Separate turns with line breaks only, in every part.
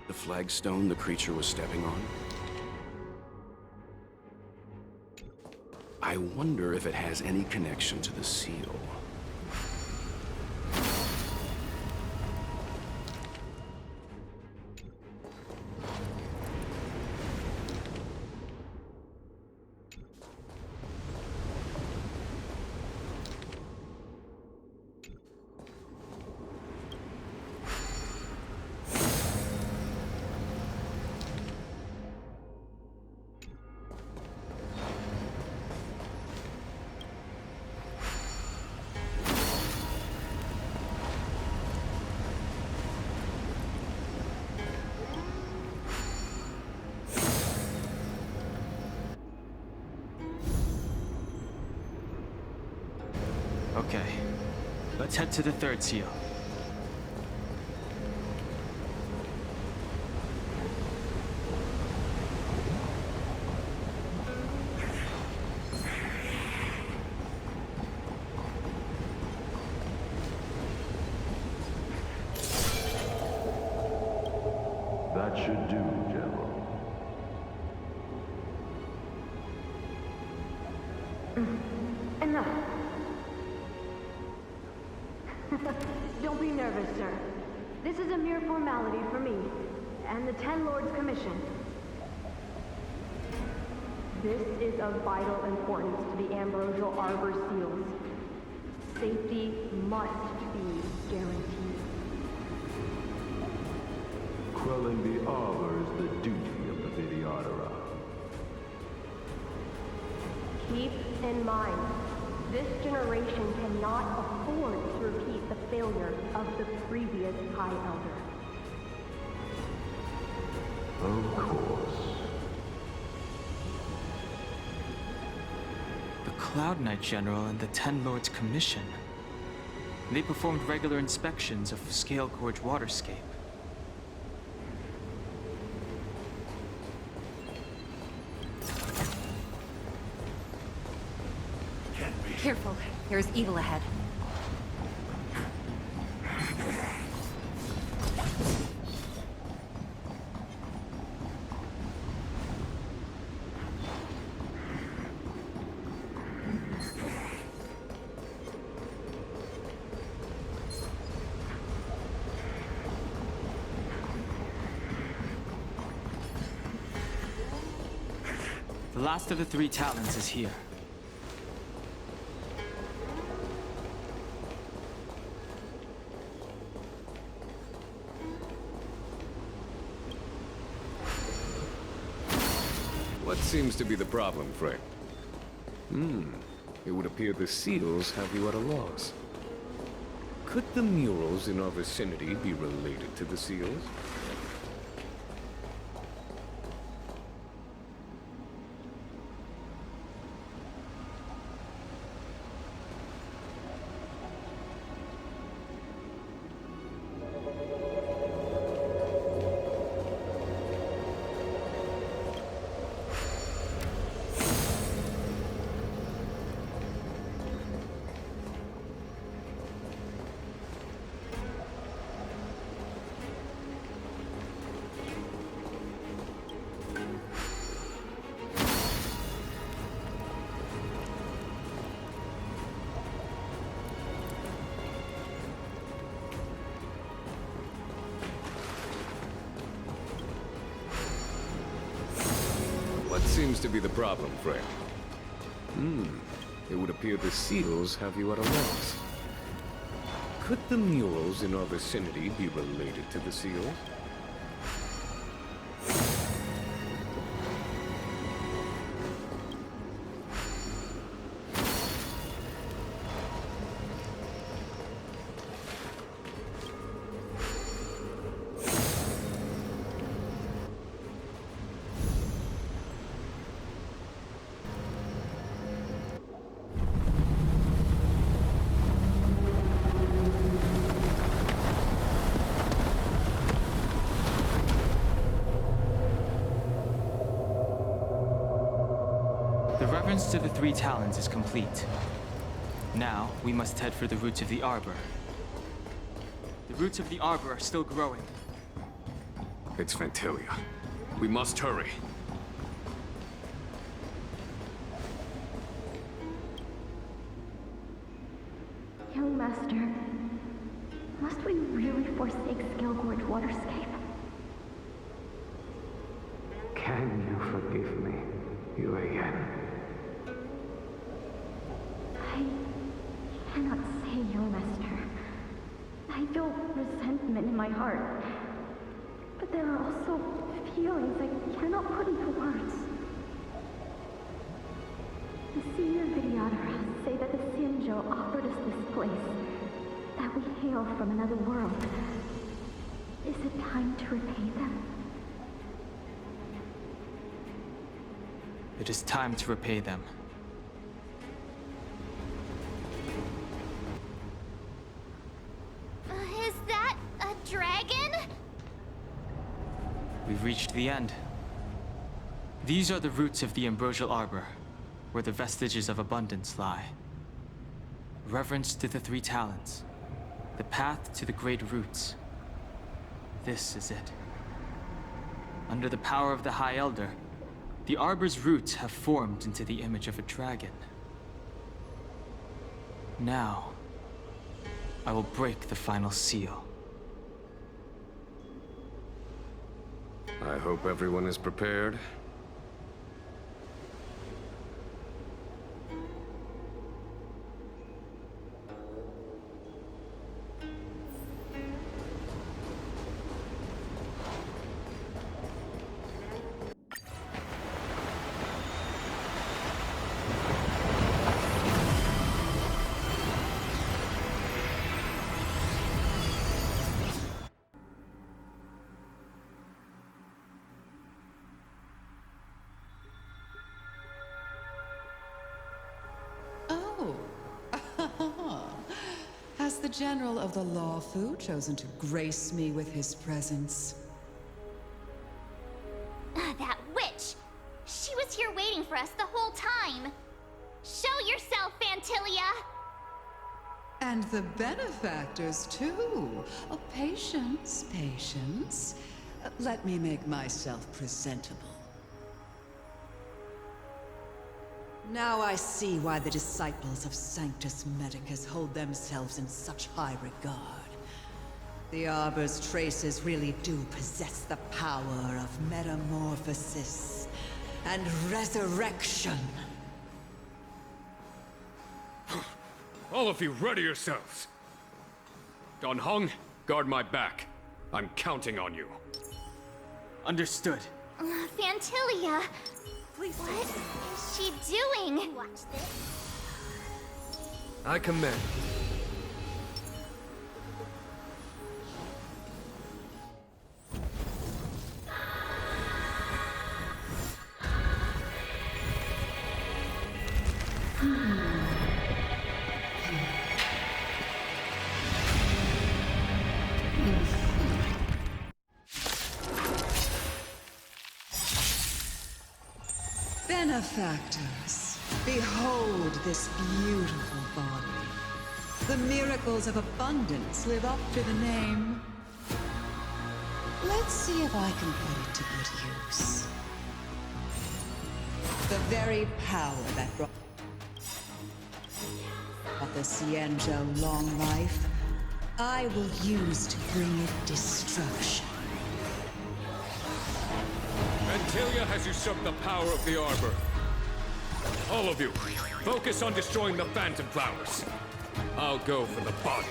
The flagstone the creature was stepping on? I wonder if it has any connection to the seal.
Okay, let's head to the third seal.
That should do, General.
Enough. Don't be nervous, sir. This is a mere formality for me, and the Ten Lords Commission. This is of vital importance to the Ambrosial Arbor seals. Safety must be guaranteed.
Quelling the arbor is the duty of the Videodara.
Keep in mind, this generation cannot afford to repeat the failure of the previous High Elder.
Of course.
The Cloud Knight General and the Ten Lords Commission. They performed regular inspections of Scale Gorge waterscape.
Careful, there's evil ahead.
The last of the three talons is here.
What seems to be the problem, Frank? It would appear the seals have you at a loss. Could the murals in our vicinity be related to the seals? What seems to be the problem, Frank? It would appear the seals have you at a loss. Could the murals in our vicinity be related to the seals?
The reverence to the three talons is complete. Now, we must head for the roots of the arbor. The roots of the arbor are still growing.
It's Fantilia. We must hurry.
Young Master, must we really forsake Scalgorge Waterscape?
Can you forgive me, Yuan?
I cannot say, Young Master. I feel resentment in my heart. But there are also feelings I cannot put into words. The senior Vidyadhara say that the Sinjo offered us this place, that we hail from another world. Is it time to repay them?
It is time to repay them.
Is that a dragon?
We've reached the end. These are the roots of the Ambrosial Arbor, where the vestiges of abundance lie. Reverence to the three talents, the path to the great roots. This is it. Under the power of the High Elder, the Arbor's roots have formed into the image of a dragon. Now, I will break the final seal.
I hope everyone is prepared.
Has the General of the Lawfu chosen to grace me with his presence?
That witch! She was here waiting for us the whole time! Show yourself, Fantilia!
And the benefactors, too. Oh, patience, patience. Let me make myself presentable. Now I see why the disciples of Sanctus Medicus hold themselves in such high regard. The Arbor's traces really do possess the power of metamorphosis and resurrection.
All of you, ready yourselves! Don Hong, guard my back. I'm counting on you.
Understood.
Fantilia! What is she doing? Watch this.
I command.
Benefactors, behold this beautiful body. The miracles of abundance live up to the name. Let's see if I can put it to good use. The very power that brought the Cienjo long life, I will use to bring it destruction.
Fantilia has usurped the power of the Arbor. All of you, focus on destroying the Phantom Flowers. I'll go for the body.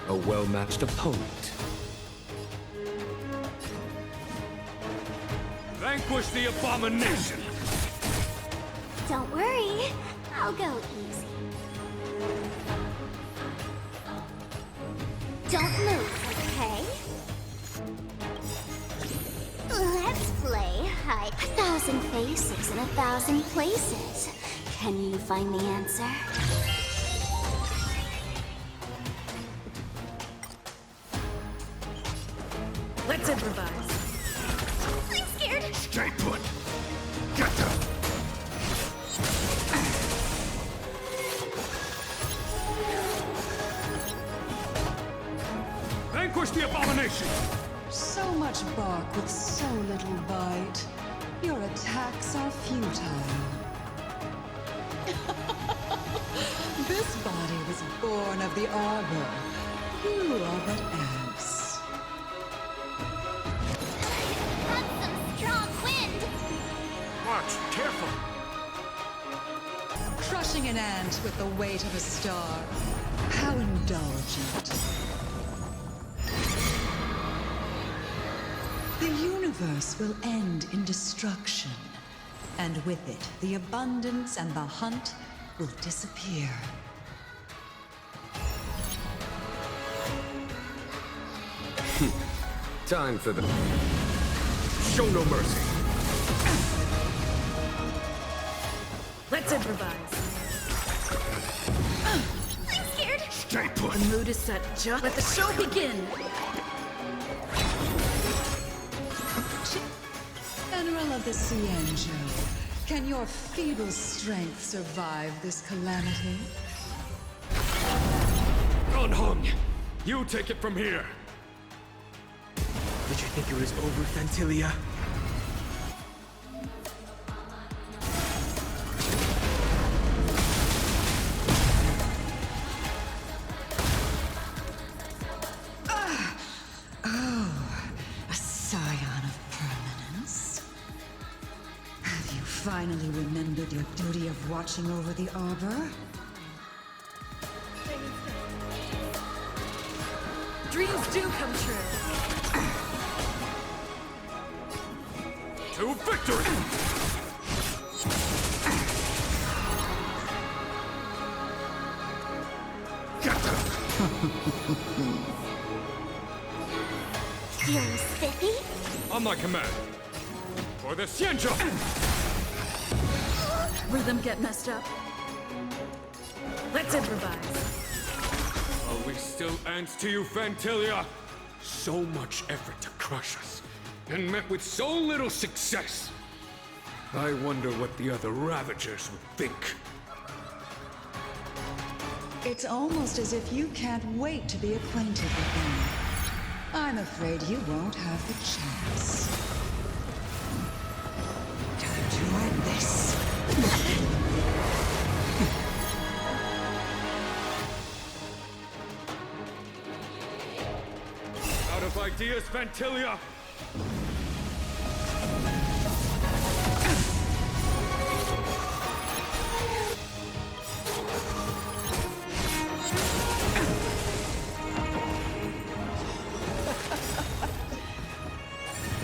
A well-matched opponent. Vanquish the abomination!
Don't worry, I'll go easy. Don't move, okay? Let's play hide 1,000 faces in 1,000 places. Can you find the answer?
Let's improvise.
I'm scared.
Stay put! Get them! the abomination!
So much bark with so little bite. Your attacks are futile. This body was born of the Arbor. You are but ants.
That's some strong wind!
Watch, careful!
Crushing an ant with the weight of a star. How indulgent. The universe will end in destruction. And with it, the abundance and the hunt will disappear.
Time for the... Show no mercy.
Let's improvise.
I'm scared!
Stay put!
The mood is set. Just let the show begin.
General of the Cienjo, can your feeble strength survive this calamity?
Unhung! You take it from here!
Did you think it was over, Fantilia?
A scion of permanence. Have you finally remembered your duty of watching over the Arbor?
Dreams do come true.
To victory!
Feeling spiffy?
On my command. For the Cienjo!
Rhythm get messed up. Let's improvise.
Are we still ants to you, Fantilia? So much effort to crush us, and met with so little success. I wonder what the other Ravagers would think.
It's almost as if you can't wait to be acquainted with them. I'm afraid you won't have the chance. Time to end this.
Out of ideas, Fantilia!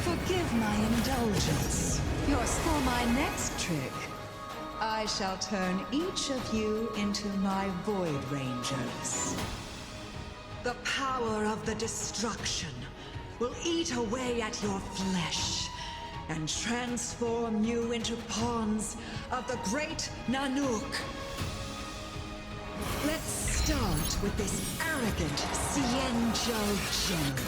Forgive my indulgence. For my next trick, I shall turn each of you into my Void Rangers. The power of the destruction will eat away at your flesh and transform you into pawns of the great Nanook. Let's start with this arrogant Cienjo general.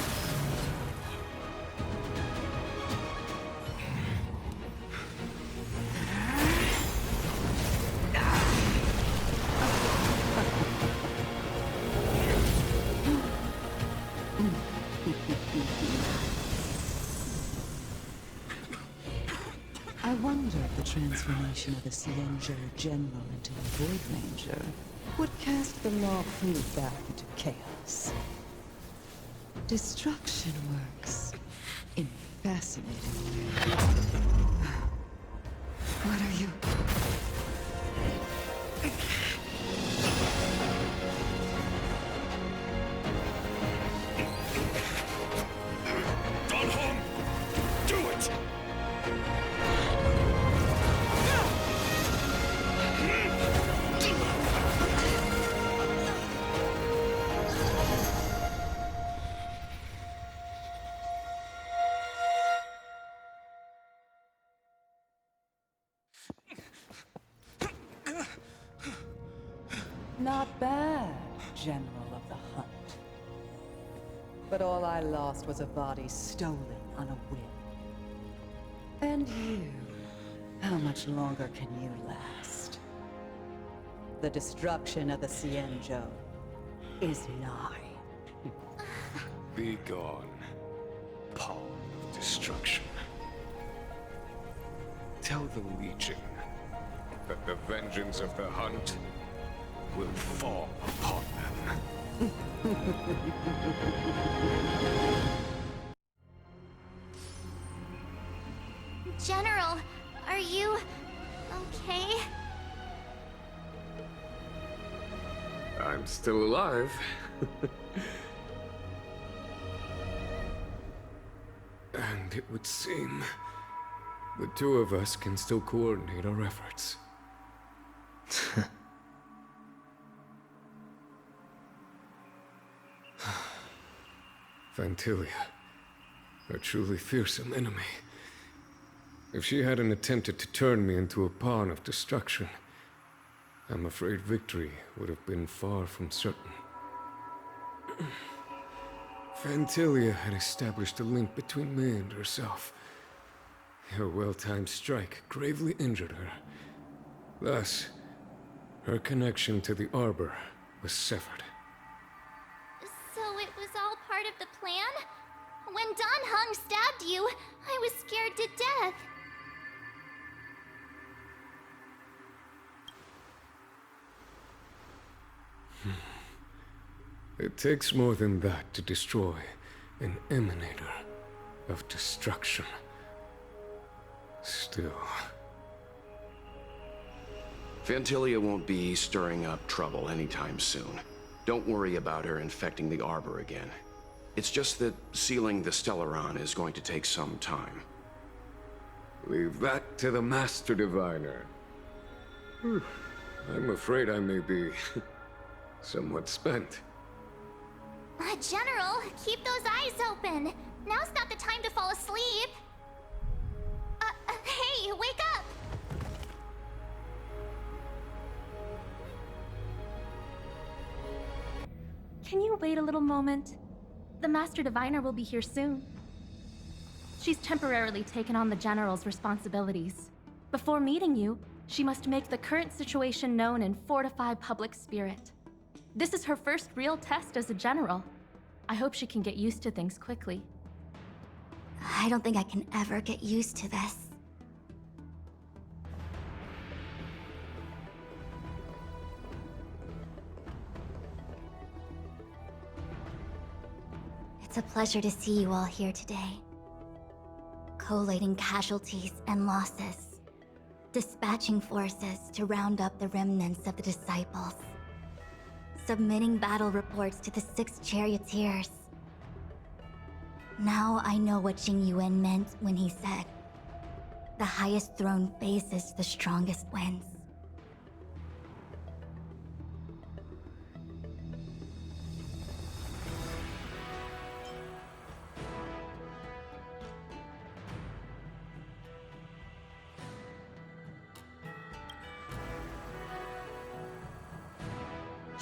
I wonder if the transformation of the Cienjo General into a Void Ranger would cast the law proof back into chaos. Destruction works in fascinating ways. What are you?
Dunham! Do it!
Not bad, General of the Hunt. But all I lost was a body stolen on a whim. And you, how much longer can you last? The destruction of the Cienjo is nigh.
Be gone, pawn of destruction. Tell the Legion that the vengeance of the hunt will fall upon them.
General, are you okay?
I'm still alive. And it would seem the two of us can still coordinate our efforts. Fantilia, a truly fearsome enemy. If she hadn't attempted to turn me into a pawn of destruction, I'm afraid victory would have been far from certain. Fantilia had established a link between me and herself. Her well-timed strike gravely injured her. Thus, her connection to the Arbor was severed.
So it was all part of the plan? When Don Hung stabbed you, I was scared to death.
It takes more than that to destroy an emanator of destruction. Still...
Fantilia won't be stirring up trouble anytime soon. Don't worry about her infecting the Arbor again. It's just that sealing the Stellaron is going to take some time.
Leave that to the Master Diviner. I'm afraid I may be somewhat spent.
General, keep those eyes open. Now's not the time to fall asleep. Hey, wake up!
Can you wait a little moment? The Master Diviner will be here soon. She's temporarily taken on the General's responsibilities. Before meeting you, she must make the current situation known and fortify public spirit. This is her first real test as a General. I hope she can get used to things quickly.
I don't think I can ever get used to this. It's a pleasure to see you all here today. Collating casualties and losses. Dispatching forces to round up the remnants of the disciples. Submitting battle reports to the 6 charioteers. Now I know what Jing Yuan meant when he said, "The highest throne faces the strongest wins."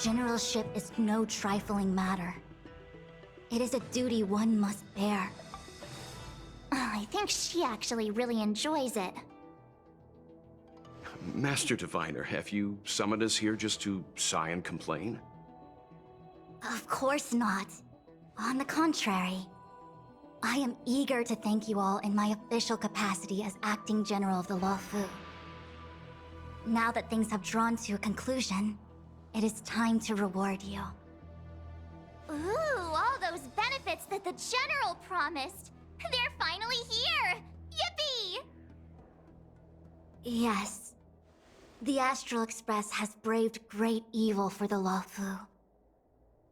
Generalship is no trifling matter. It is a duty one must bear. I think she actually really enjoys it.
Master Diviner, have you summoned us here just to sigh and complain?
Of course not. On the contrary. I am eager to thank you all in my official capacity as acting general of the Luofu. Now that things have drawn to a conclusion, it is time to reward you. Ooh, all those benefits that the General promised! They're finally here! Yippee! Yes. The Astral Express has braved great evil for the Luofu.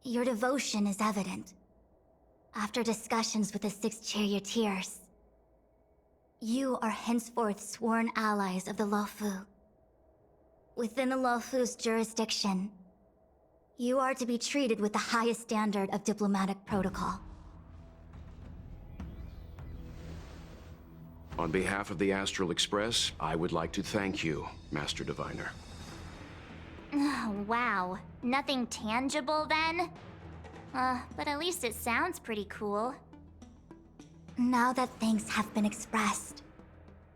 Your devotion is evident. After discussions with the 6 charioteers, you are henceforth sworn allies of the Luofu. Within the Luofu's jurisdiction, you are to be treated with the highest standard of diplomatic protocol.
On behalf of the Astral Express, I would like to thank you, Master Diviner.
Wow. Nothing tangible then? But at least it sounds pretty cool. Now that things have been expressed,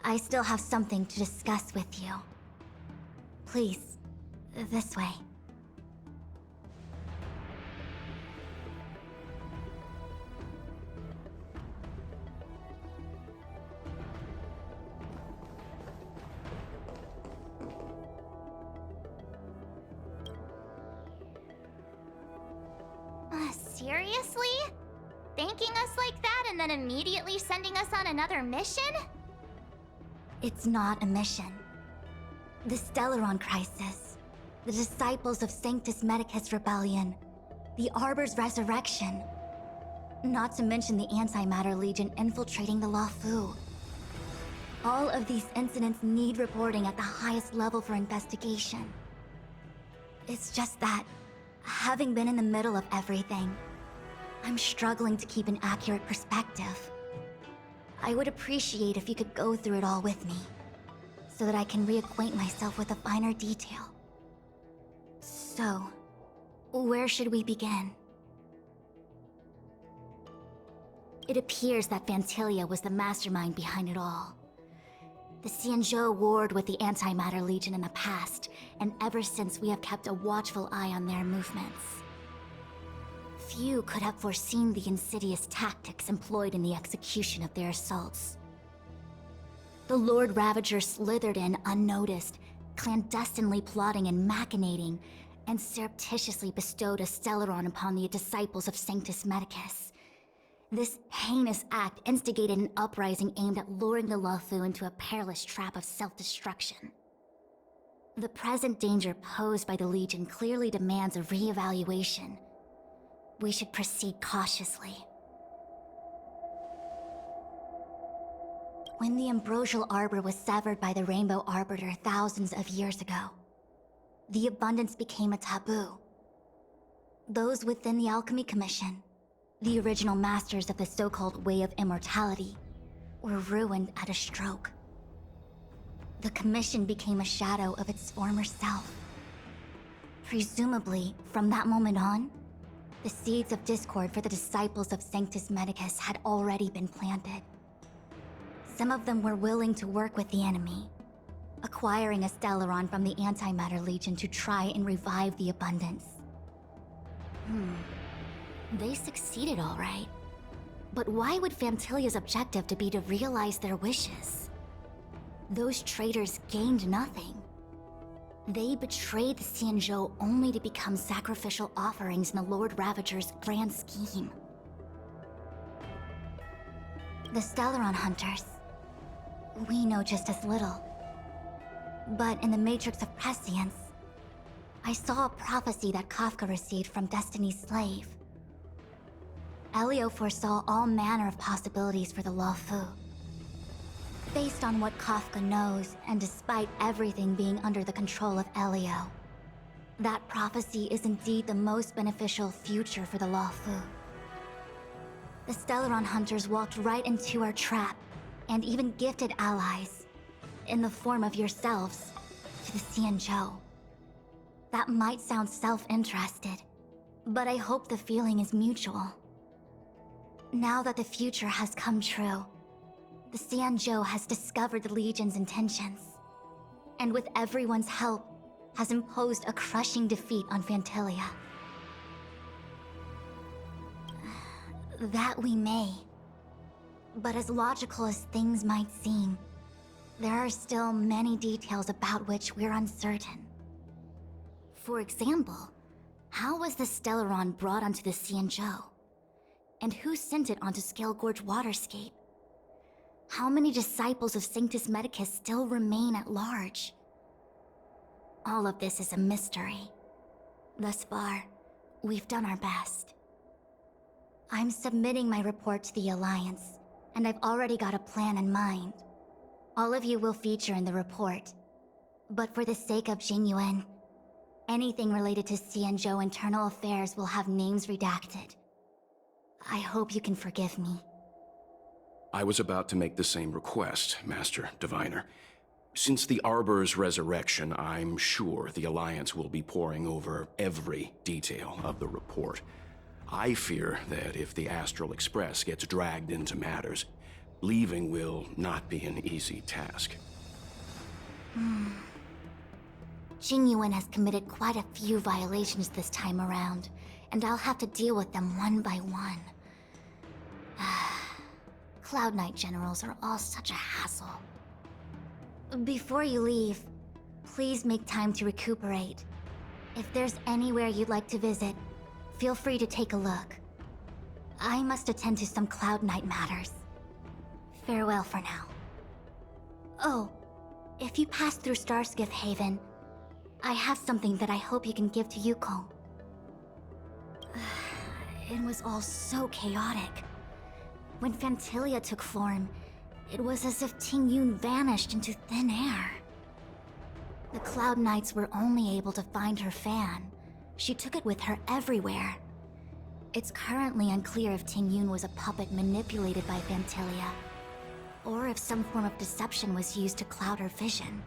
I still have something to discuss with you. Please, this way. Seriously? Thanking us like that and then immediately sending us on another mission? It's not a mission. The Stellaron Crisis, the Disciples of Sanctus Medicus Rebellion, the Arbor's resurrection. Not to mention the Antimatter Legion infiltrating the Luofu. All of these incidents need reporting at the highest level for investigation. It's just that, having been in the middle of everything, I'm struggling to keep an accurate perspective. I would appreciate if you could go through it all with me, so that I can reacquaint myself with a finer detail. So, where should we begin? It appears that Phantilia was the mastermind behind it all. The Xianzhou warred with the Antimatter Legion in the past, and ever since we have kept a watchful eye on their movements. Few could have foreseen the insidious tactics employed in the execution of their assaults. The Lord Ravager slithered in unnoticed, clandestinely plotting and machinating, and surreptitiously bestowed a Stellaron upon the disciples of Sanctus Medicus. This heinous act instigated an uprising aimed at luring the Luofu into a perilous trap of self-destruction. The present danger posed by the Legion clearly demands a re-evaluation. We should proceed cautiously. When the Ambrosial Arbor was severed by the Rainbow Arbiter thousands of years ago, the Abundance became a taboo. Those within the Alchemy Commission, the original masters of the so-called Way of Immortality, were ruined at a stroke. The Commission became a shadow of its former self. Presumably, from that moment on, the seeds of discord for the disciples of Sanctus Medicus had already been planted. Some of them were willing to work with the enemy, acquiring a Stellaron from the Antimatter Legion to try and revive the Abundance. They succeeded all right. But why would Phantilia's objective to be to realize their wishes? Those traitors gained nothing. They betrayed the Xianzhou only to become sacrificial offerings in the Lord Ravager's grand scheme. The Stellaron Hunters, we know just as little. But in the Matrix of Prescience, I saw a prophecy that Kafka received from Destiny's slave. Elio foresaw all manner of possibilities for the Luofu. Based on what Kafka knows, and despite everything being under the control of Elio, that prophecy is indeed the most beneficial future for the Luofu. The Stellaron Hunters walked right into our trap, and even gifted allies, in the form of yourselves, to the Xianzhou. That might sound self-interested, but I hope the feeling is mutual. Now that the future has come true, the Xianzhou has discovered the Legion's intentions, and with everyone's help, has imposed a crushing defeat on Phantilia. That we may. But as logical as things might seem, there are still many details about which we're uncertain. For example, how was the Stellaron brought onto the Xianzhou? And who sent it onto Scale Gorge Waterscape? How many disciples of Sanctus Medicus still remain at large? All of this is a mystery. Thus far, we've done our best. I'm submitting my report to the Alliance, and I've already got a plan in mind. All of you will feature in the report. But for the sake of Jinyuan, anything related to Xianzhou internal affairs will have names redacted. I hope you can forgive me.
I was about to make the same request, Master Diviner. Since the Arbor's resurrection, I'm sure the Alliance will be poring over every detail of the report. I fear that if the Astral Express gets dragged into matters, leaving will not be an easy task.
Jinyuan has committed quite a few violations this time around, and I'll have to deal with them one by one. Cloud Knight generals are all such a hassle. Before you leave, please make time to recuperate. If there's anywhere you'd like to visit, feel free to take a look. I must attend to some Cloud Knight matters. Farewell for now. Oh, if you pass through Starskiff Haven, I have something that I hope you can give to Yukong. It was all so chaotic. When Phantilia took form, it was as if Ting Yun vanished into thin air. The Cloud Knights were only able to find her fan. She took it with her everywhere. It's currently unclear if Ting Yun was a puppet manipulated by Phantilia, or if some form of deception was used to cloud her vision.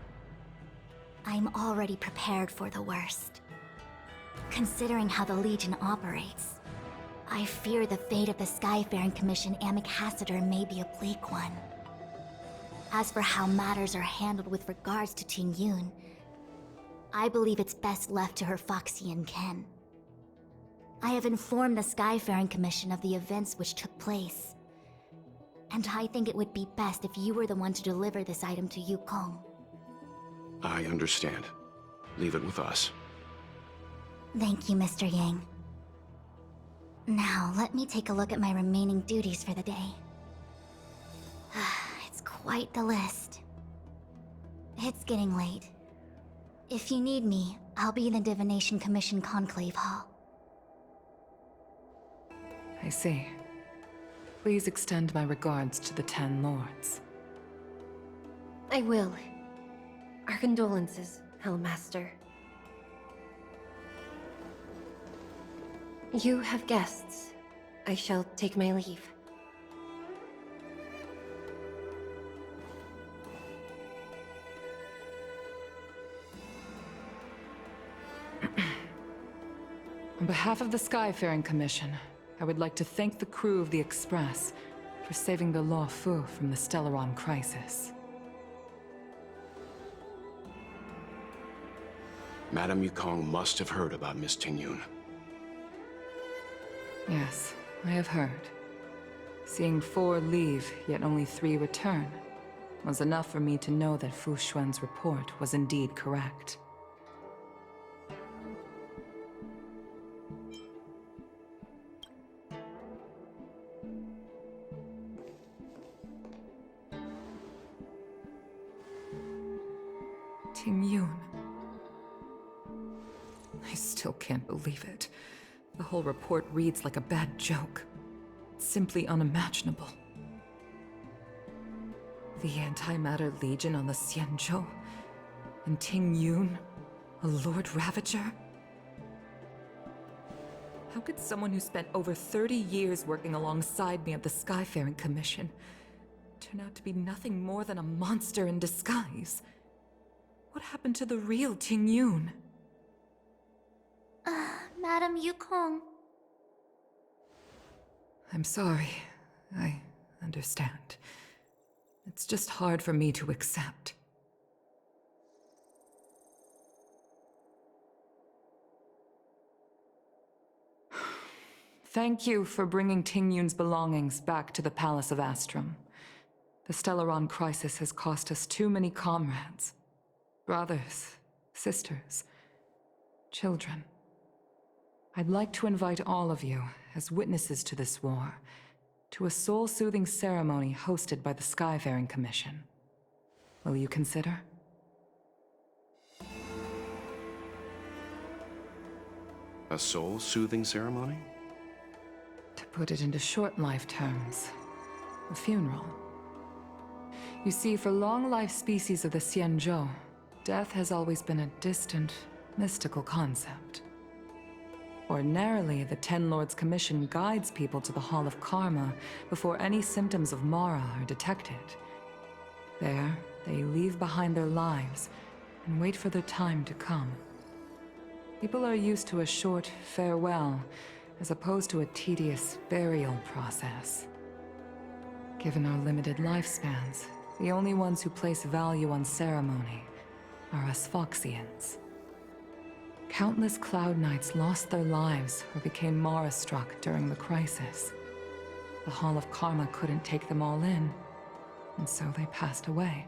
I'm already prepared for the worst. Considering how the Legion operates, I fear the fate of the Skyfaring Commission Ambassador may be a bleak one. As for how matters are handled with regards to Ting Yun, I believe it's best left to her Foxian kin. I have informed the Skyfaring Commission of the events which took place, and I think it would be best if you were the one to deliver this item to Yukong.
I understand. Leave it with us.
Thank you, Mr. Yang. Now, let me take a look at my remaining duties for the day. It's quite the list. It's getting late. If you need me, I'll be in the Divination Commission Conclave Hall.
I see. Please extend my regards to the 10 Lords.
I will. Our condolences, Hellmaster. You have guests. I shall take my leave.
On behalf of the Skyfaring Commission, I would like to thank the crew of the Express for saving the Law Fu from the Stellaron crisis.
Madame Yukong must have heard about Miss Ting Yun.
Yes, I have heard. Seeing 4 leave, yet only 3 return, was enough for me to know that Fu Xuan's report was indeed correct. Ting Yun. I still can't believe it. The whole report reads like a bad joke. It's simply unimaginable. The Antimatter Legion on the Xianzhou, and Ting Yun, a Lord Ravager? How could someone who spent over 30 years working alongside me at the Skyfaring Commission turn out to be nothing more than a monster in disguise? What happened to the real Ting Yun?
Madame Yukong.
I'm sorry. I understand. It's just hard for me to accept. Thank you for bringing Ting Yun's belongings back to the Palace of Astrum. The Stellaron crisis has cost us too many comrades. Brothers, sisters, children. I'd like to invite all of you, as witnesses to this war, to a soul-soothing ceremony hosted by the Skyfaring Commission. Will you consider?
A soul-soothing ceremony?
To put it into short life terms, a funeral. You see, for long-life species of the Xianzhou, death has always been a distant, mystical concept. Ordinarily, the Ten Lords Commission guides people to the Hall of Karma before any symptoms of Mara are detected. There, they leave behind their lives and wait for their time to come. People are used to a short farewell, as opposed to a tedious burial process. Given our limited lifespans, the only ones who place value on ceremony are us Foxians. Countless Cloud Knights lost their lives or became Mara-struck during the crisis. The Hall of Karma couldn't take them all in, and so they passed away.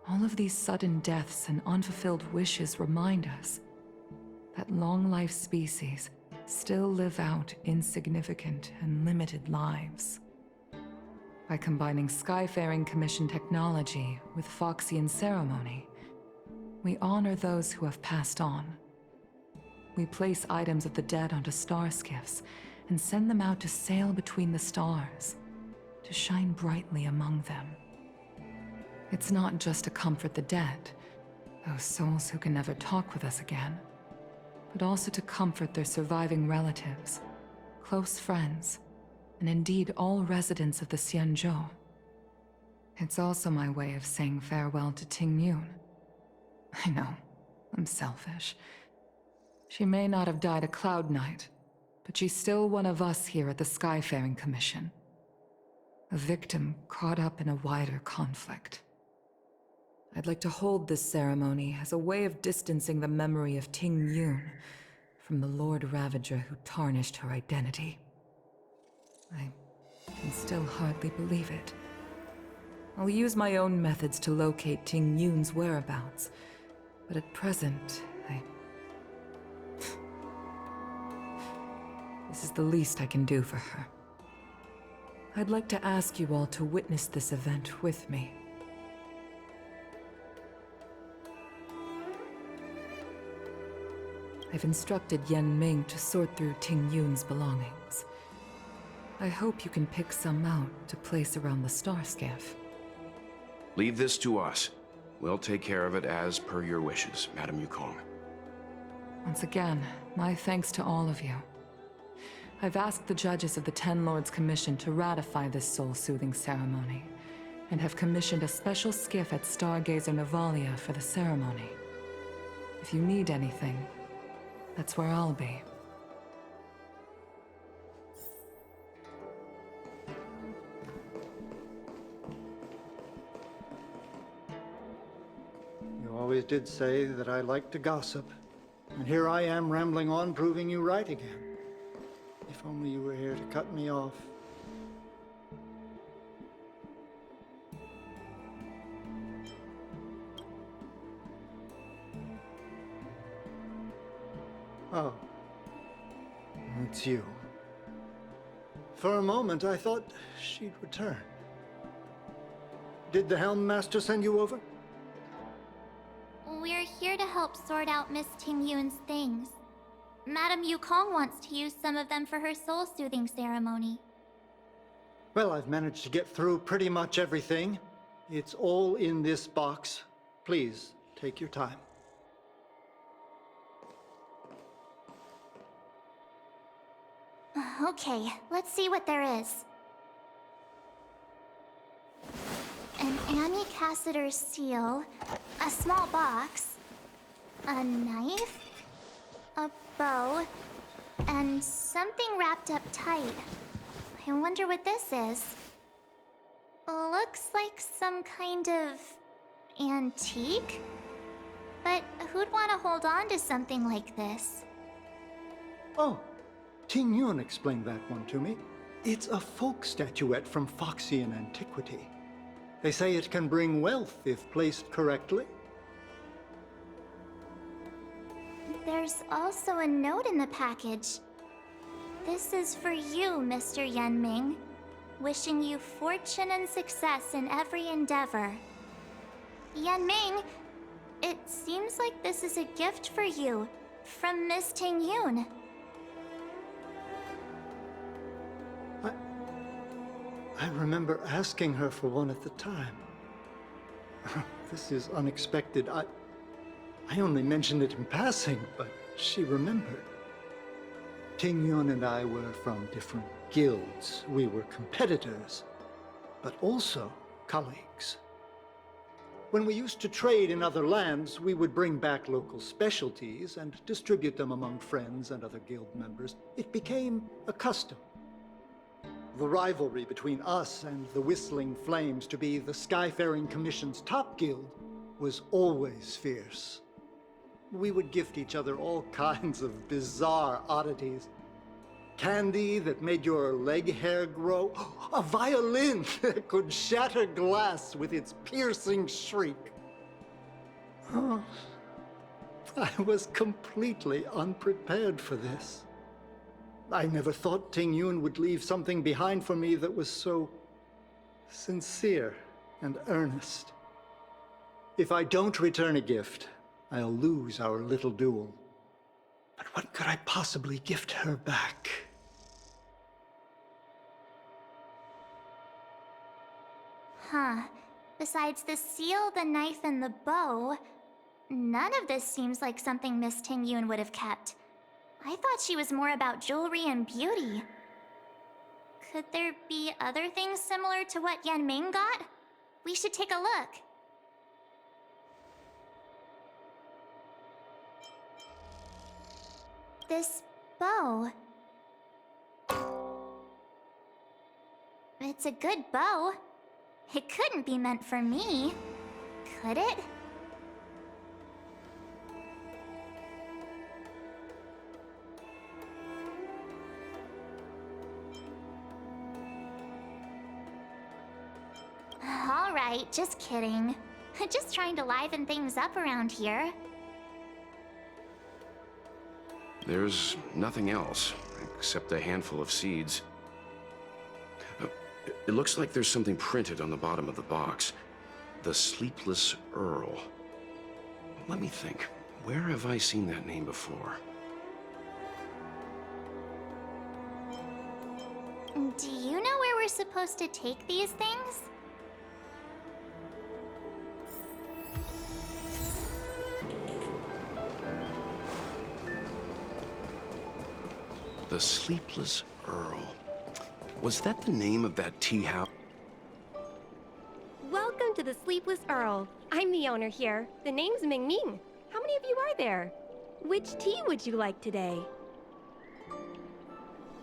All of these sudden deaths and unfulfilled wishes remind us that long-life species still live out insignificant and limited lives. By combining Skyfaring Commission technology with Foxian ceremony, we honor those who have passed on. We place items of the dead onto star skiffs and send them out to sail between the stars, to shine brightly among them. It's not just to comfort the dead, those souls who can never talk with us again, but also to comfort their surviving relatives, close friends, and indeed all residents of the Xianzhou. It's also my way of saying farewell to Ting Yun. I know, I'm selfish. She may not have died a Cloud Knight, but she's still one of us here at the Skyfaring Commission. A victim caught up in a wider conflict. I'd like to hold this ceremony as a way of distancing the memory of Ting Yun from the Lord Ravager who tarnished her identity. I can still hardly believe it. I'll use my own methods to locate Ting Yun's whereabouts, but at present, This is the least I can do for her. I'd like to ask you all to witness this event with me. I've instructed Yan Ming to sort through Ting Yun's belongings. I hope you can pick some out to place around the star skiff.
Leave this to us. We'll take care of it as per your wishes, Madame Yukong.
Once again, my thanks to all of you. I've asked the judges of the Ten Lords Commission to ratify this soul-soothing ceremony, and have commissioned a special skiff at Stargazer Navalia for the ceremony. If you need anything, that's where I'll be.
You always did say that I like to gossip, and here I am rambling on, proving you right again. If only you were here to cut me off. Oh. It's you. For a moment, I thought she'd return. Did the Helm Master send you over?
We're here to help sort out Miss Ting Yun's things. Madame Yukong wants to use some of them for her soul-soothing ceremony.
Well, I've managed to get through pretty much everything. It's all in this box. Please, take your time.
Okay, let's see what there is. An Annie Cassiter's seal, a small box, a knife, a bow, and something wrapped up tight. I wonder what this is. Looks like some kind of antique? But who'd want to hold on to something like this?
Oh, Ting Yun explained that one to me. It's a folk statuette from Foxian antiquity. They say it can bring wealth if placed correctly.
There's also a note in the package. This is for you, Mr. Yan Ming. Wishing you fortune and success in every endeavor. Yan Ming, it seems like this is a gift for you, from Miss Ting Yun.
I remember asking her for one at the time. This is unexpected. I only mentioned it in passing, but she remembered. Ting Yun and I were from different guilds. We were competitors, but also colleagues. When we used to trade in other lands, we would bring back local specialties and distribute them among friends and other guild members. It became a custom. The rivalry between us and the Whistling Flames to be the Skyfaring Commission's top guild was always fierce. We would gift each other all kinds of bizarre oddities. Candy that made your leg hair grow. A violin that could shatter glass with its piercing shriek. Oh, I was completely unprepared for this. I never thought Ting Yun would leave something behind for me that was so sincere and earnest. If I don't return a gift, I'll lose our little duel. But what could I possibly gift her back?
Huh. Besides the seal, the knife, and the bow, none of this seems like something Miss Ting Yun would have kept. I thought she was more about jewelry and beauty. Could there be other things similar to what Yan Ming got? We should take a look. This bow. It's a good bow. It couldn't be meant for me, could it? All right, just kidding. Just trying to liven things up around here.
There's nothing else, except a handful of seeds. It looks like there's something printed on the bottom of the box. The Sleepless Earl. Let me think. Where have I seen that name before?
Do you know where we're supposed to take these things?
The Sleepless Earl. Was that the name of that tea house?
Welcome to the Sleepless Earl. I'm the owner here. The name's Ming Ming. How many of you are there? Which tea would you like today?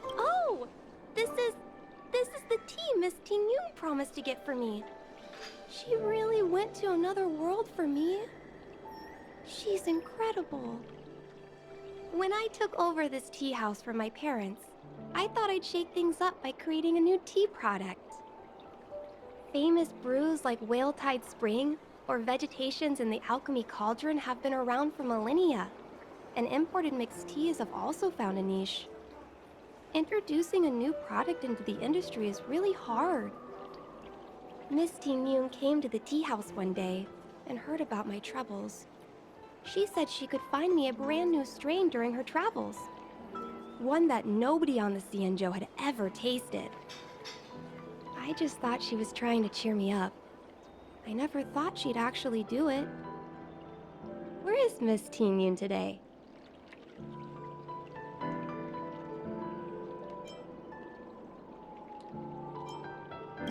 Oh! This is the tea Miss Ting Yun promised to get for me. She really went to another world for me. She's incredible. When I took over this tea house from my parents, I thought I'd shake things up by creating a new tea product. Famous brews like Whale Tide Spring or Vegetations in the Alchemy Cauldron have been around for millennia, and imported mixed teas have also found a niche. Introducing a new product into the industry is really hard. Miss Ting Yun came to the tea house one day and heard about my troubles. She said she could find me a brand new strain during her travels. One that nobody on the Xianzhou had ever tasted. I just thought she was trying to cheer me up. I never thought she'd actually do it. Where is Miss Ting Yun today?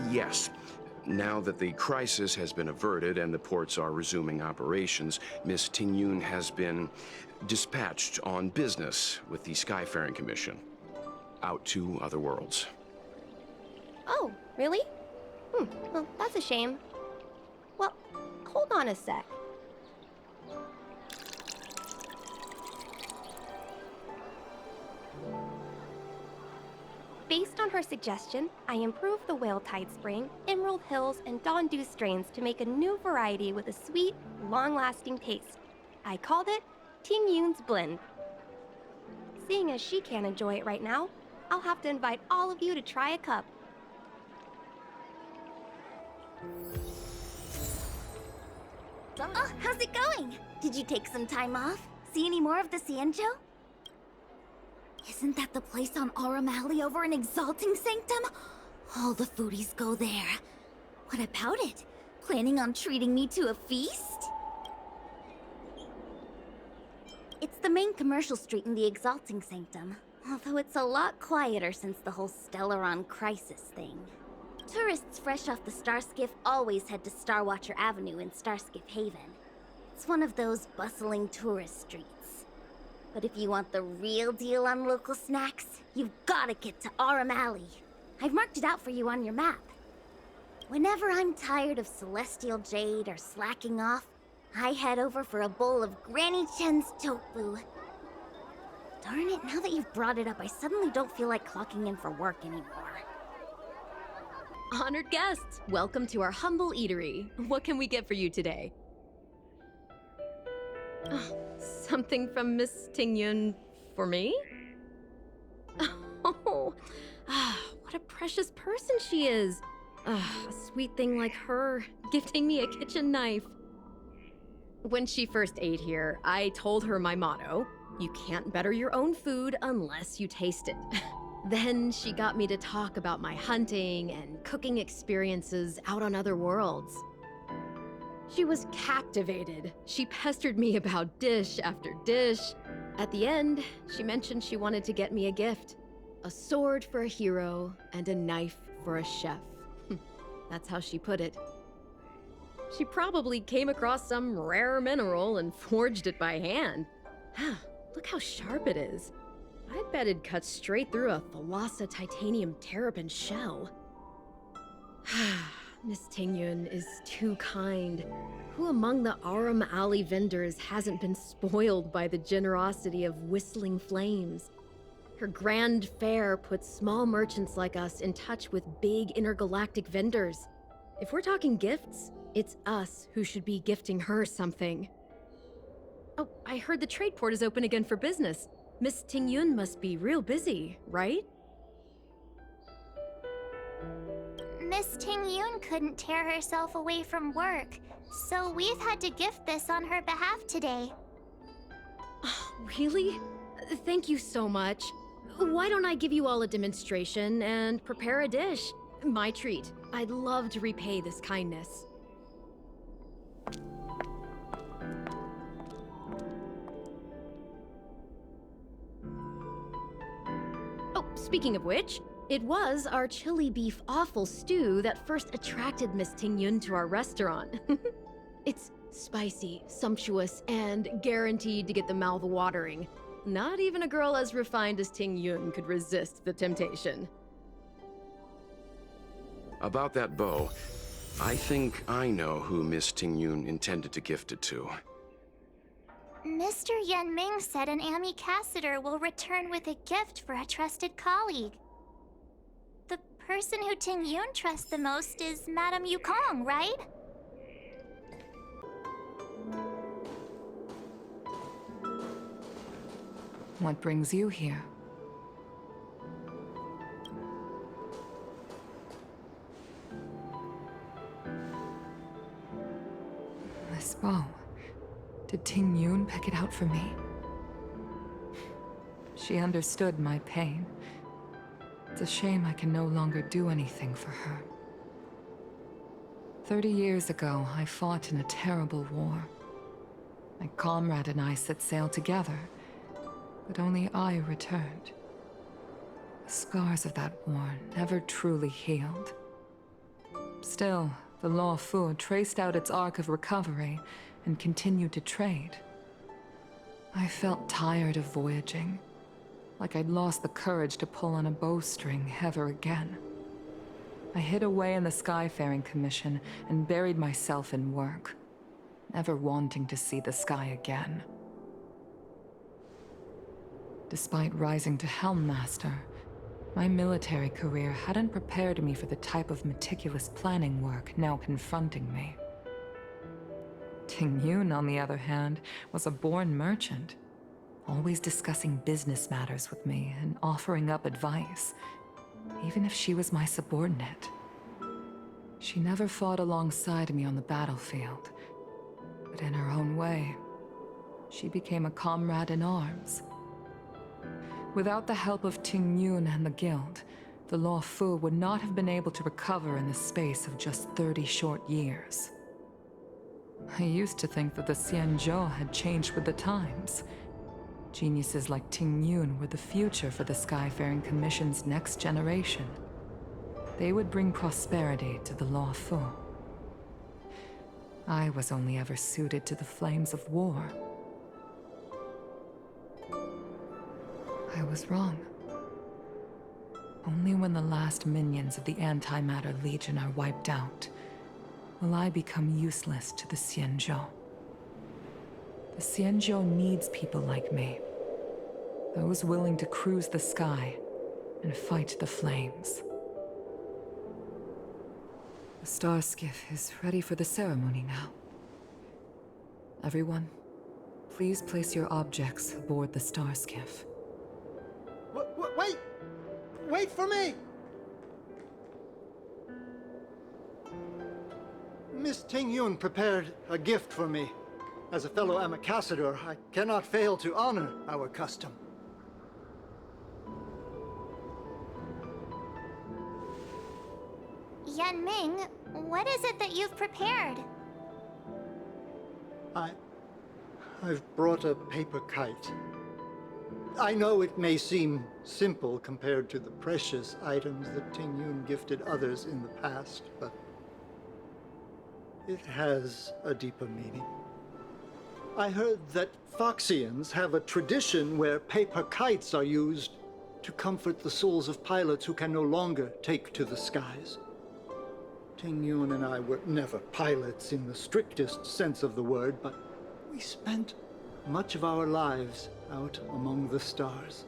Yes. Now that the crisis has been averted and the ports are resuming operations, Miss Ting Yun has been dispatched on business with the Skyfaring Commission. Out to other worlds.
Oh, really? Well, that's a shame. Well, hold on a sec. Based on her suggestion, I improved the Whale Tide Spring, Emerald Hills, and Dawn Dew strains to make a new variety with a sweet, long-lasting taste. I called it Ting Yun's Blend. Seeing as she can't enjoy it right now, I'll have to invite all of you to try a cup.
Oh, how's it going? Did you take some time off? See any more of the Xianzhou? Isn't that the place on Aurum Alley over in Exalting Sanctum? All the foodies go there. What about it? Planning on treating me to a feast? It's the main commercial street in the Exalting Sanctum, although it's a lot quieter since the whole Stellaron crisis thing. Tourists fresh off the Starskiff always head to Starwatcher Avenue in Starskiff Haven. It's one of those bustling tourist streets. But if you want the real deal on local snacks, you've gotta get to Aurum Alley. I've marked it out for you on your map. Whenever I'm tired of Celestial Jade or slacking off, I head over for a bowl of Granny Chen's tofu. Darn it, now that you've brought it up, I suddenly don't feel like clocking in for work anymore.
Honored guests, welcome to our humble eatery. What can we get for you today? Something from Miss Ting Yun for me? know? What a precious person she is. A sweet thing like her, gifting me a kitchen knife. When she first ate here, I told her my motto: you can't better your own food unless you taste it. Then she got me to talk about my hunting and cooking experiences out on other worlds. She was captivated. She pestered me about dish after dish. At the end, she mentioned she wanted to get me a gift. A sword for a hero and a knife for a chef. That's how she put it. She probably came across some rare mineral and forged it by hand. Look how sharp it is. I bet it'd cut straight through a Thalassa titanium terrapin shell. Miss Tingyun is too kind. Who among the Aram Alley vendors hasn't been spoiled by the generosity of whistling flames? Her grand fare puts small merchants like us in touch with big intergalactic vendors. If we're talking gifts, it's us who should be gifting her something. Oh, I heard the trade port is open again for business. Miss Tingyun must be real busy, right?
Miss Tingyun couldn't tear herself away from work, so we've had to gift this on her behalf today.
Really? Thank you so much. Why don't I give you all a demonstration and prepare a dish? My treat. I'd love to repay this kindness. Oh, speaking of which, it was our chili beef offal stew that first attracted Miss Tingyun to our restaurant. It's spicy, sumptuous, and guaranteed to get the mouth watering. Not even a girl as refined as Tingyun could resist the temptation.
About that bow, I think I know who Miss Tingyun intended to gift it to.
Mr. Yanming said an ambassador will return with a gift for a trusted colleague. The person who Tingyun trusts the most is Madame Yukong, right?
What brings you here? This bow. Did Tingyun pick it out for me? She understood my pain. It's a shame I can no longer do anything for her. 30 years ago, I fought in a terrible war. My comrade and I set sail together, but only I returned. The scars of that war never truly healed. Still, the Law Fu traced out its arc of recovery and continued to trade. I felt tired of voyaging, like I'd lost the courage to pull on a bowstring ever again. I hid away in the Skyfaring Commission and buried myself in work, never wanting to see the sky again. Despite rising to Helm Master, my military career hadn't prepared me for the type of meticulous planning work now confronting me. Tingyun, on the other hand, was a born merchant, always discussing business matters with me and offering up advice, even if she was my subordinate. She never fought alongside me on the battlefield, but in her own way, she became a comrade in arms. Without the help of Tingyun and the Guild, the Law Fu would not have been able to recover in the space of just 30 short years. I used to think that the Xianzhou had changed with the times. Geniuses like Tingyun were the future for the Skyfaring Commission's next generation. They would bring prosperity to the Law Fu. I was only ever suited to the flames of war. I was wrong. Only when the last minions of the Antimatter Legion are wiped out will I become useless to the Xianzhou. The Xianzhou needs people like me. Those willing to cruise the sky and fight the flames. The star skiff is ready for the ceremony now. Everyone, please place your objects aboard the star skiff.
Wait! Wait for me! Miss Ting Yun prepared a gift for me. As a fellow ambassador, I cannot fail to honor our custom.
Yan Ming, what is it that you've prepared?
I've brought a paper kite. I know it may seem simple compared to the precious items that Ting Yun gifted others in the past, but it has a deeper meaning. I heard that Foxians have a tradition where paper kites are used to comfort the souls of pilots who can no longer take to the skies. Ting Yun and I were never pilots in the strictest sense of the word, but we spent much of our lives out among the stars.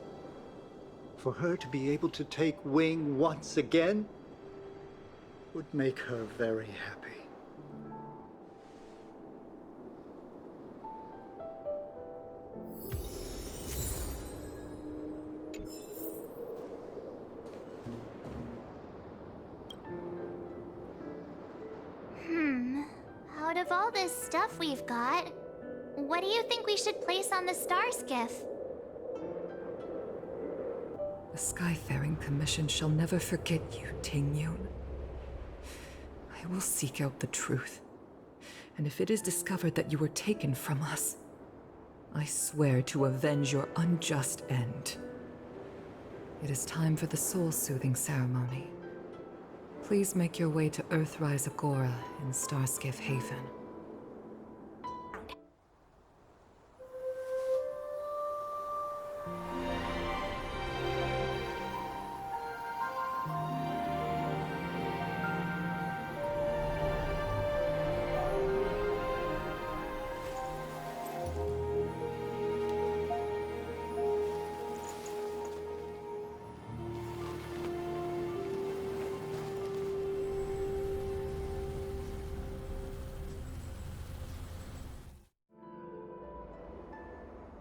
For her to be able to take wing once again would make her very happy.
Out of all this stuff we've got, what do you think we should place on the star skiff?
The Skyfaring Commission shall never forget you, Ting Yun. I will seek out the truth. And if it is discovered that you were taken from us, I swear to avenge your unjust end. It is time for the soul-soothing ceremony. Please make your way to Earthrise Agora in Starskiff Haven.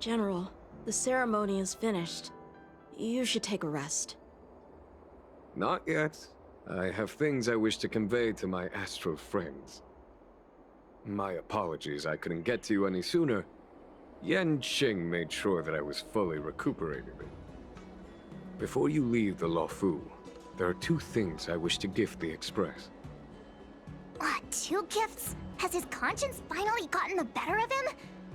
General, the ceremony is finished. You should take a rest.
Not yet. I have things I wish to convey to my astral friends. My apologies I couldn't get to you any sooner. Yan Qing made sure that I was fully recuperated. Before you leave the Luofu, there are two things I wish to gift the Express.
What, 2 gifts? Has his conscience finally gotten the better of him?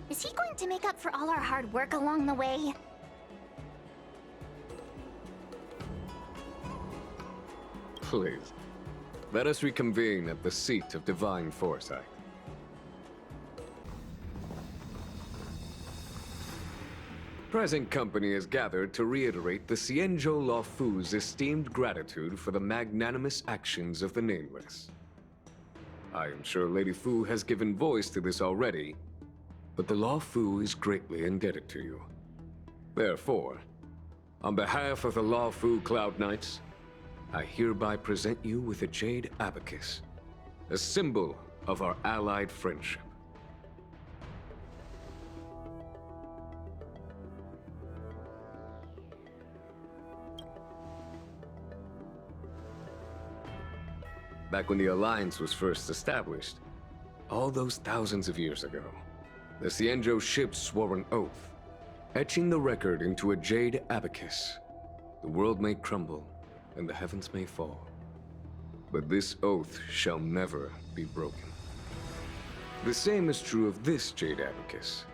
Is he going to make up for all our hard work along the way?
Please, let us reconvene at the seat of divine foresight. Present company is gathered to reiterate the Xianzhou Luofu's esteemed gratitude for the magnanimous actions of the Nameless. I am sure Lady Fu has given voice to this already, but the Luofu is greatly indebted to you. Therefore, on behalf of the Luofu Cloud Knights, I hereby present you with a jade abacus, a symbol of our allied friendship. Back when the Alliance was first established, all those thousands of years ago, the Xianzhou ships swore an oath, etching the record into a jade abacus. The world may crumble, and the heavens may fall, but this oath shall never be broken. The same is true of this jade abacus.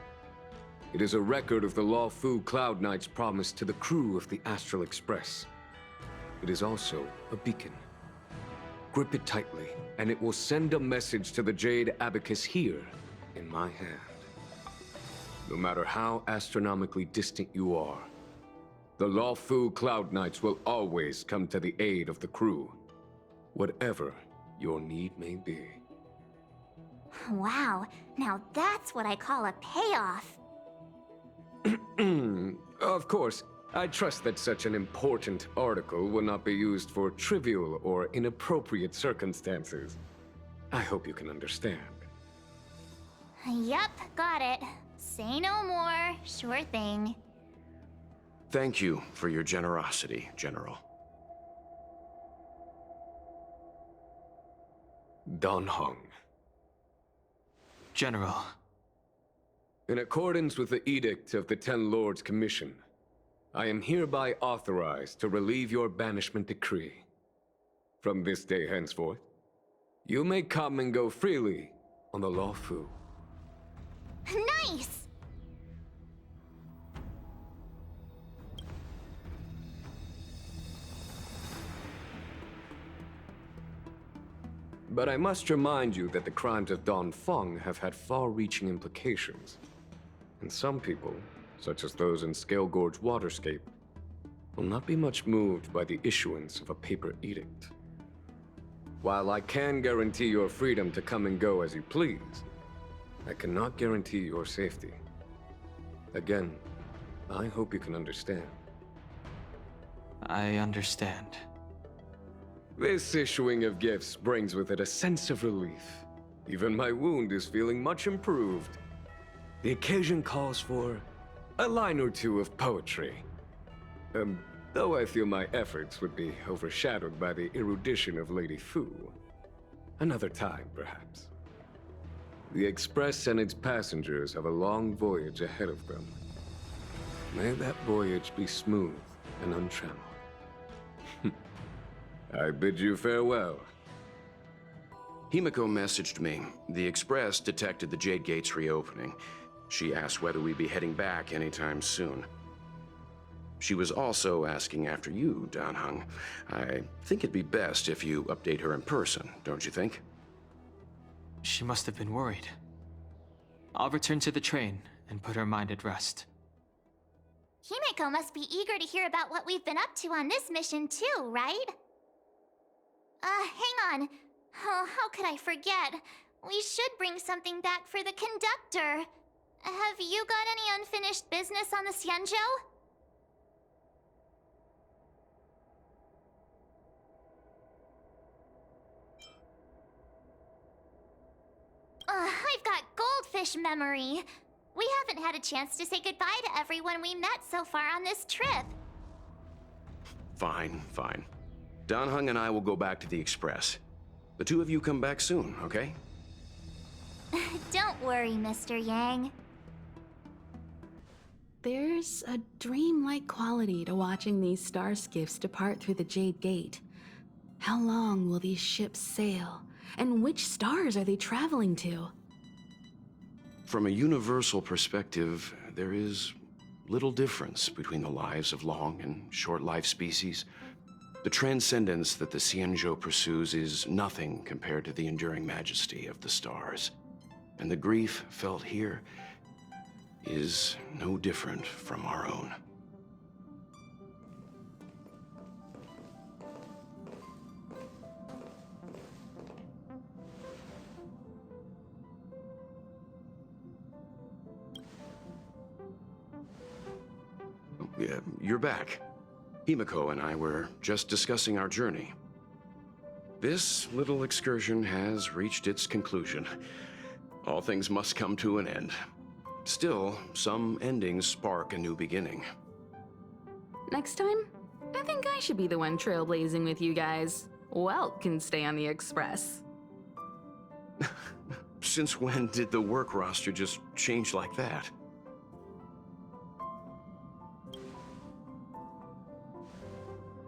It is a record of the Luofu Cloud Knight's promise to the crew of the Astral Express. It is also a beacon. Grip it tightly, and it will send a message to the jade abacus here in my hand. No matter how astronomically distant you are, the Luofu Cloud Knights will always come to the aid of the crew, whatever your need may be.
Wow, now that's what I call a payoff.
Of course, I trust that such an important article will not be used for trivial or inappropriate circumstances. I hope you can understand.
Yep, got it. Say no more. Sure thing.
Thank you for your generosity, General.
Don Hung.
General.
In accordance with the Edict of the Ten Lords Commission, I am hereby authorized to relieve your banishment decree. From this day henceforth, you may come and go freely on the Luofu.
Nice!
But I must remind you that the crimes of Don Feng have had far-reaching implications. And some people, such as those in Scale Gorge Waterscape, will not be much moved by the issuance of a paper edict. While I can guarantee your freedom to come and go as you please, I cannot guarantee your safety. Again, I hope you can understand.
I understand.
This issuing of gifts brings with it a sense of relief. Even my wound is feeling much improved. The occasion calls for a line or two of poetry. Though I feel my efforts would be overshadowed by the erudition of Lady Fu. Another time, perhaps. The Express and its passengers have a long voyage ahead of them. May that voyage be smooth and untrammeled. I bid you farewell.
Himiko messaged me. The Express detected the Jade Gate's reopening. She asked whether we'd be heading back anytime soon. She was also asking after you, Don Hung. I think it'd be best if you update her in person, don't you think?
She must have been worried. I'll return to the train and put her mind at rest.
Himiko must be eager to hear about what we've been up to on this mission too, right? Hang on. Oh, how could I forget? We should bring something back for the conductor. Have you got any unfinished business on the Xianzhou? I've got goldfish memory. We haven't had a chance to say goodbye to everyone we met so far on this trip.
Fine, fine. Don Hung and I will go back to the Express. The two of you come back soon, okay?
Don't worry, Mr. Yang.
There's a dreamlike quality to watching these star skiffs depart through the Jade Gate. How long will these ships sail? And which stars are they traveling to?
From a universal perspective, there is little difference between the lives of long and short-lived species. The transcendence that the Xianzhou pursues is nothing compared to the enduring majesty of the stars. And the grief felt here is no different from our own. Yeah, you're back. Himiko and I were just discussing our journey. This little excursion has reached its conclusion. All things must come to an end. Still, some endings spark a new beginning.
Next time, I think I should be the one trailblazing with you guys. Welt can stay on the Express.
Since when did the work roster just change like that?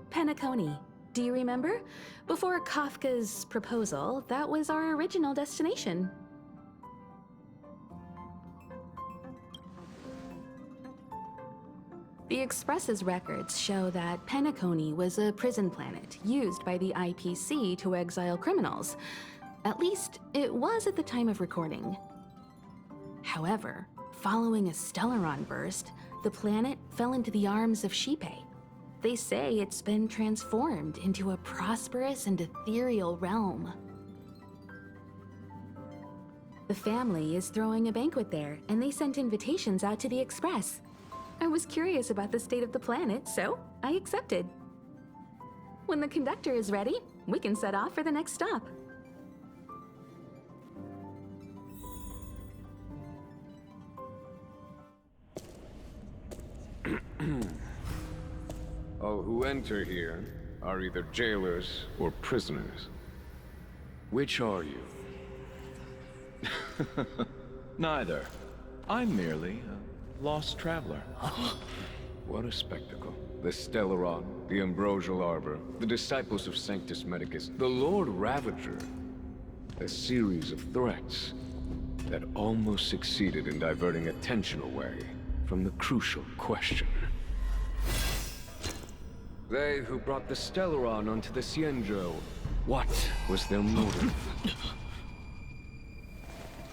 Penacony. Do you remember? Before Kafka's proposal, that was our original destination. The Express's records show that Penacony was a prison planet used by the IPC to exile criminals. At least, it was at the time of recording. However, following a Stellaron burst, the planet fell into the arms of Xipe. They say it's been transformed into a prosperous and ethereal realm. The family is throwing a banquet there, and they sent invitations out to the Express. I was curious about the state of the planet, so I accepted. When the conductor is ready, we can set off for the next stop.
All who enter here are either jailers or prisoners. Which are you?
Neither. I'm merely a lost traveler.
What a spectacle. The Stellaron, the Ambrosial Arbor, the disciples of Sanctus Medicus, the Lord Ravager. A series of threats that almost succeeded in diverting attention away from the crucial question. They who brought the Stellaron onto the Xianzhou, what was their motive?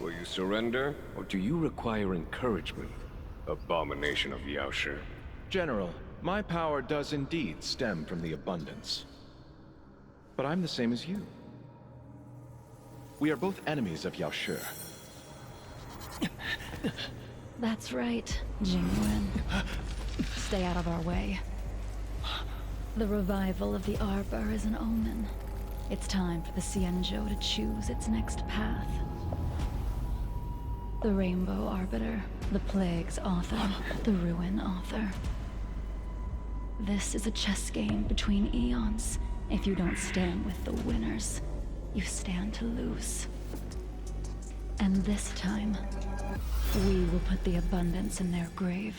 Will you surrender, or do you require encouragement? Abomination of Yaoshi.
General, my power does indeed stem from the abundance. But I'm the same as you. We are both enemies of Yaoshi.
That's right, Jingwen. Stay out of our way. The revival of the Arbor is an omen. It's time for the Xianzhou to choose its next path. The Rainbow Arbiter, the Plague's author, the Ruin author. This is a chess game between eons. If you don't stand with the winners, you stand to lose. And this time, we will put the abundance in their grave.